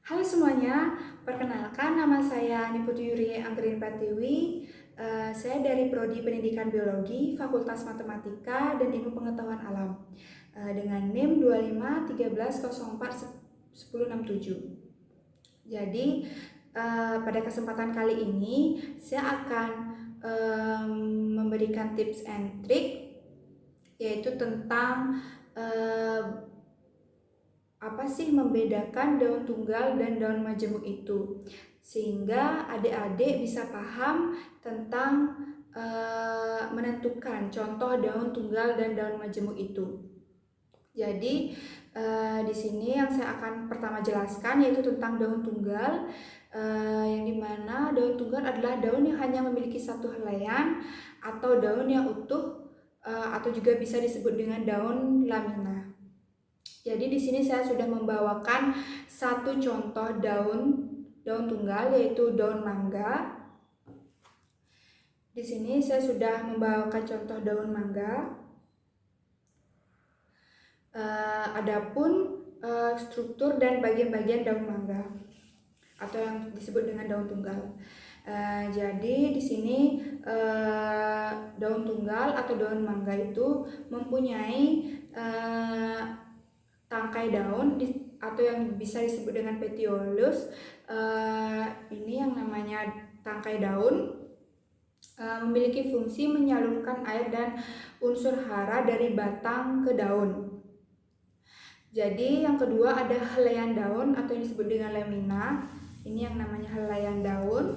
Halo semuanya, perkenalkan nama saya Niputu Yuri Anggerin Pratiwi. Saya dari Prodi Pendidikan Biologi, Fakultas Matematika dan Ilmu Pengetahuan Alam dengan NIM 2513041067. Jadi pada kesempatan kali ini saya akan memberikan tips and trick, yaitu tentang apa sih membedakan daun tunggal dan daun majemuk itu, sehingga adik-adik bisa paham tentang menentukan contoh daun tunggal dan daun majemuk itu. Jadi di sini yang saya akan pertama jelaskan yaitu tentang daun tunggal, yang dimana daun tunggal adalah daun yang hanya memiliki satu helaian atau daun yang utuh, atau juga bisa disebut dengan daun lamina. Jadi di sini saya sudah membawakan satu contoh daun tunggal, yaitu daun mangga. Di sini saya sudah membawakan contoh daun mangga. Adapun struktur dan bagian-bagian daun mangga atau yang disebut dengan daun tunggal. Jadi di sini daun tunggal atau daun mangga itu mempunyai tangkai daun atau yang bisa disebut dengan petiolus. Ini yang namanya tangkai daun memiliki fungsi menyalurkan air dan unsur hara dari batang ke daun. Jadi yang kedua ada helaian daun atau yang disebut dengan lamina. Ini yang namanya helaian daun,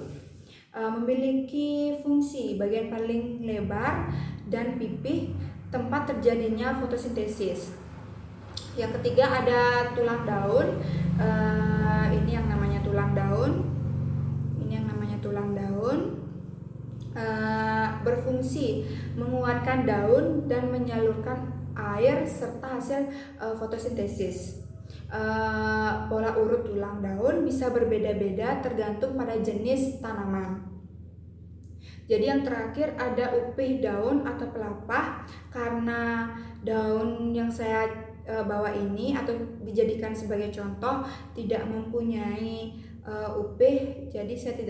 memiliki fungsi bagian paling lebar dan pipih tempat terjadinya fotosintesis. Yang ketiga ada tulang daun. Ini yang namanya tulang daun. Berfungsi menguatkan daun dan menyalurkan air serta hasil fotosintesis. Pola urut tulang daun bisa berbeda-beda tergantung pada jenis tanaman. Jadi yang terakhir ada upih daun atau pelapah. Karena daun yang saya bawa ini atau dijadikan sebagai contoh tidak mempunyai upih, jadi saya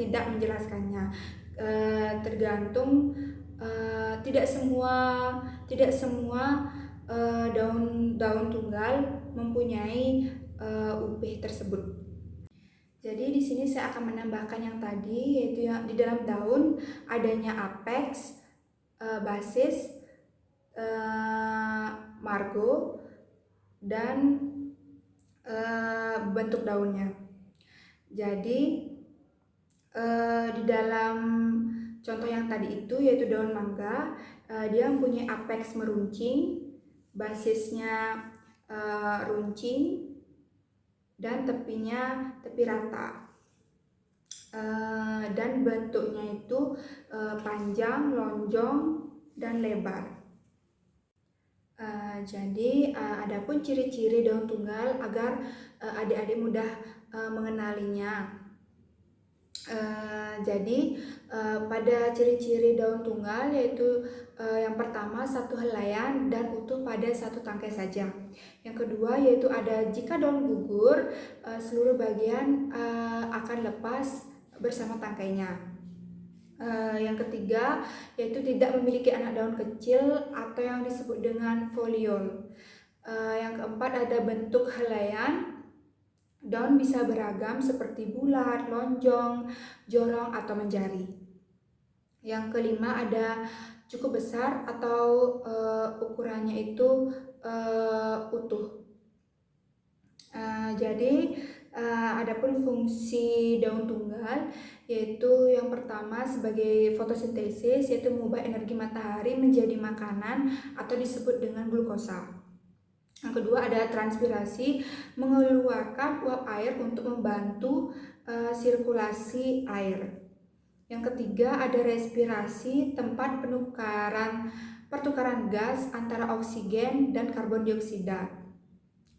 tidak menjelaskannya. Tergantung, tidak semua daun tunggal mempunyai upih tersebut. Jadi di sini saya akan menambahkan yang tadi, yaitu yang di dalam daun adanya apex, basis, margo, dan bentuk daunnya. Jadi di dalam contoh yang tadi itu, yaitu daun mangga, dia mempunyai apex meruncing, basisnya runcing, dan tepinya tepi rata. Dan bentuknya itu panjang, lonjong, dan lebar. Jadi adapun ciri-ciri daun tunggal agar adik-adik mudah mengenalinya. Jadi pada ciri-ciri daun tunggal yaitu yang pertama satu helaian dan utuh pada satu tangkai saja. Yang kedua yaitu ada jika daun gugur, seluruh bagian akan lepas bersama tangkainya. Yang ketiga yaitu tidak memiliki anak daun kecil atau yang disebut dengan foliol. Yang keempat ada bentuk helaian. Daun bisa beragam seperti bulat, lonjong, jorong, atau menjari. Yang kelima ada cukup besar atau ukurannya itu utuh. Jadi adapun fungsi daun tunggal yaitu yang pertama sebagai fotosintesis, yaitu mengubah energi matahari menjadi makanan atau disebut dengan glukosa. Yang kedua ada transpirasi, mengeluarkan uap air untuk membantu sirkulasi air. Yang ketiga ada respirasi, tempat pertukaran gas antara oksigen dan karbon dioksida.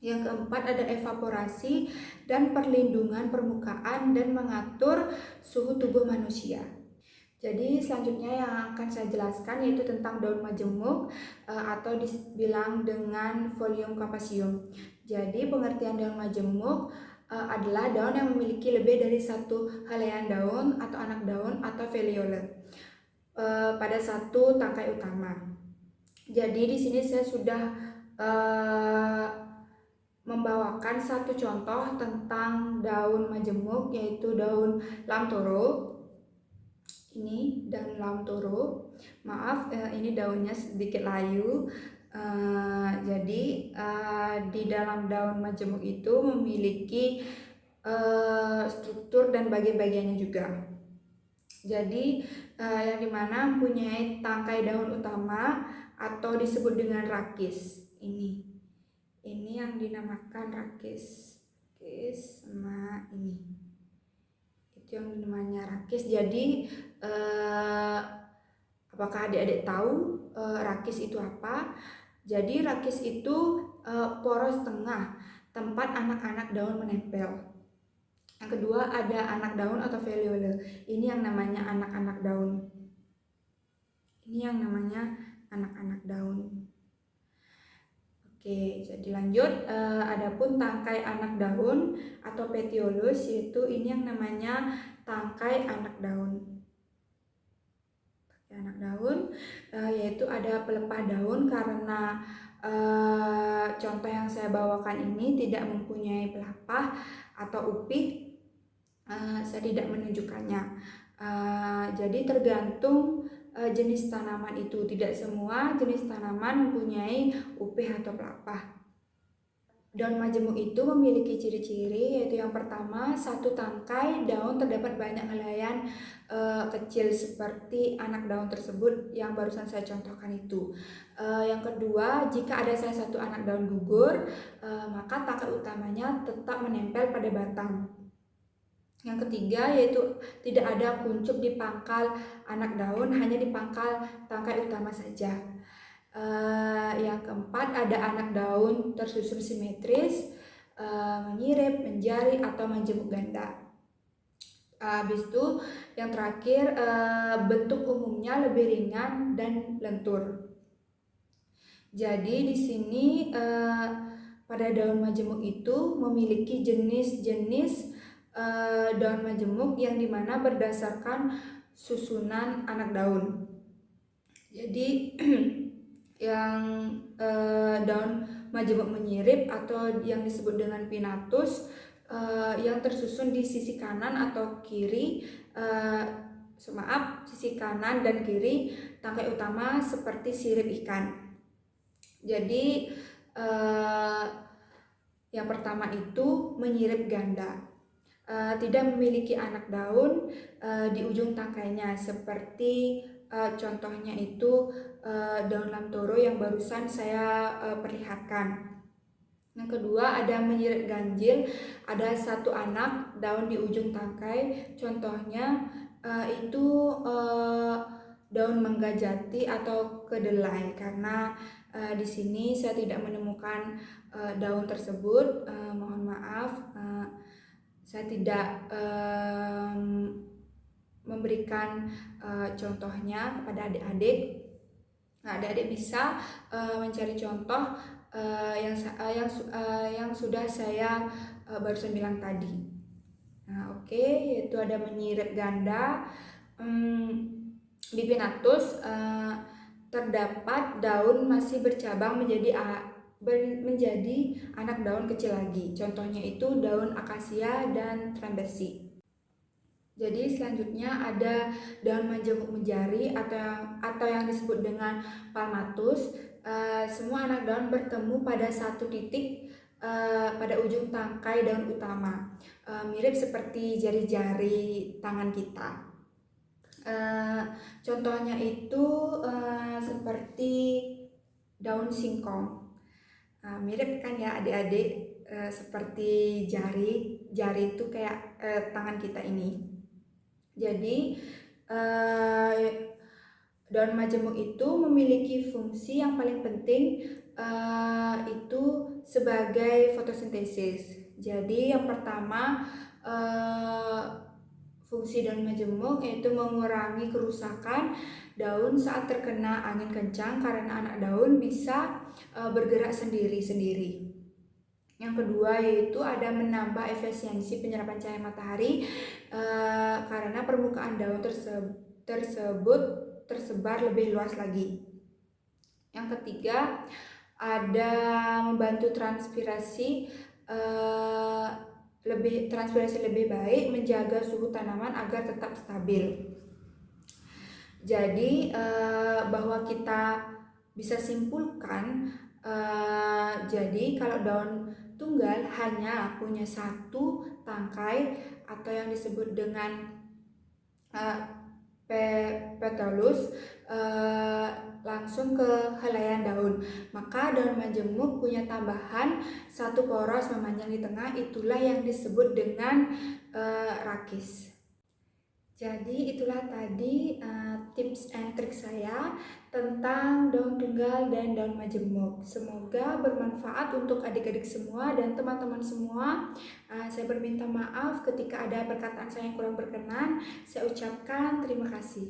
Yang keempat ada evaporasi dan perlindungan permukaan dan mengatur suhu tubuh manusia. Jadi selanjutnya yang akan saya jelaskan yaitu tentang daun majemuk atau dibilang dengan Pholium capacium. Jadi pengertian daun majemuk adalah daun yang memiliki lebih dari satu helaian daun atau anak daun atau foliole pada satu tangkai utama. Jadi di sini saya sudah membawakan satu contoh tentang daun majemuk, yaitu daun lamtoro. Ini daun lamtoro. Maaf, ini daunnya sedikit layu. Jadi di dalam daun majemuk itu memiliki struktur dan bagian-bagiannya juga. Jadi yang dimana mempunyai tangkai daun utama atau disebut dengan rakis. Ini yang dinamakan rakis sama ini. Itu yang namanya rakis. Jadi apakah adik-adik tahu rakis itu apa? Jadi rakis itu poros tengah tempat anak-anak daun menempel. Yang kedua ada anak daun atau foliole. Ini yang namanya anak-anak daun. Ini yang namanya anak-anak daun. Oke, jadi lanjut. Adapun tangkai anak daun atau petiolus, yaitu ini yang namanya tangkai anak daun. Tangkai anak daun, yaitu ada pelepah daun karena contoh yang saya bawakan ini tidak mempunyai pelepah atau upih. Saya tidak menunjukkannya. Jadi tergantung jenis tanaman itu. Tidak semua jenis tanaman mempunyai upih atau pelepah. Daun majemuk itu memiliki ciri-ciri, yaitu yang pertama, satu tangkai daun terdapat banyak helaian kecil seperti anak daun tersebut yang barusan saya contohkan itu. Yang kedua, jika ada salah satu anak daun gugur, maka tangkai utamanya tetap menempel pada batang. Yang ketiga yaitu tidak ada kuncup di pangkal anak daun, hanya di pangkal tangkai utama saja. Yang keempat ada anak daun tersusun simetris, menyirip, menjari atau majemuk ganda. Habis itu yang terakhir bentuk umumnya lebih ringan dan lentur. Jadi di sini pada daun majemuk itu memiliki jenis-jenis daun majemuk yang dimana berdasarkan susunan anak daun. Jadi yang daun majemuk menyirip atau yang disebut dengan pinnatus yang tersusun di sisi kanan atau kiri, sisi kanan dan kiri tangkai utama seperti sirip ikan. Jadi yang pertama itu menyirip ganda. Tidak memiliki anak daun di ujung tangkainya seperti contohnya itu daun lamtoro yang barusan saya perlihatkan. Yang kedua ada menyirip ganjil, ada satu anak daun di ujung tangkai, contohnya itu daun mangga jati atau kedelai. Karena di sini saya tidak menemukan daun tersebut, mohon maaf. Saya tidak memberikan contohnya kepada adik-adik. Nah, adik-adik bisa mencari contoh yang sudah saya barusan bilang tadi. Nah, oke, yaitu ada menyirip ganda. Di pinnatus terdapat daun masih bercabang menjadi anak daun kecil lagi. Contohnya itu daun akasia dan trembesi. Jadi selanjutnya ada daun majemuk menjari atau yang disebut dengan palmatus. Semua anak daun bertemu pada satu titik pada ujung tangkai daun utama, mirip seperti jari-jari tangan kita. Contohnya itu seperti daun singkong. Mirip kan ya adik-adik, seperti jari itu kayak tangan kita ini. Jadi daun majemuk itu memiliki fungsi yang paling penting, itu sebagai fotosintesis. Jadi yang pertama fungsi daun majemuk yaitu mengurangi kerusakan daun saat terkena angin kencang karena anak daun bisa bergerak sendiri-sendiri. Yang kedua yaitu ada menambah efisiensi penyerapan cahaya matahari karena permukaan daun tersebut tersebar lebih luas lagi. Yang ketiga ada membantu transpirasi lebih baik, menjaga suhu tanaman agar tetap stabil. Jadi bahwa kita bisa simpulkan, jadi kalau daun tunggal hanya punya satu tangkai atau yang disebut dengan petolus langsung ke helaian daun. Maka daun majemuk punya tambahan satu poros memanjang di tengah, itulah yang disebut dengan rakis. Jadi itulah tadi tips and trik saya tentang daun tunggal dan daun majemuk. Semoga bermanfaat untuk adik-adik semua dan teman-teman semua. Saya berminta maaf ketika ada perkataan saya yang kurang berkenan. Saya ucapkan terima kasih.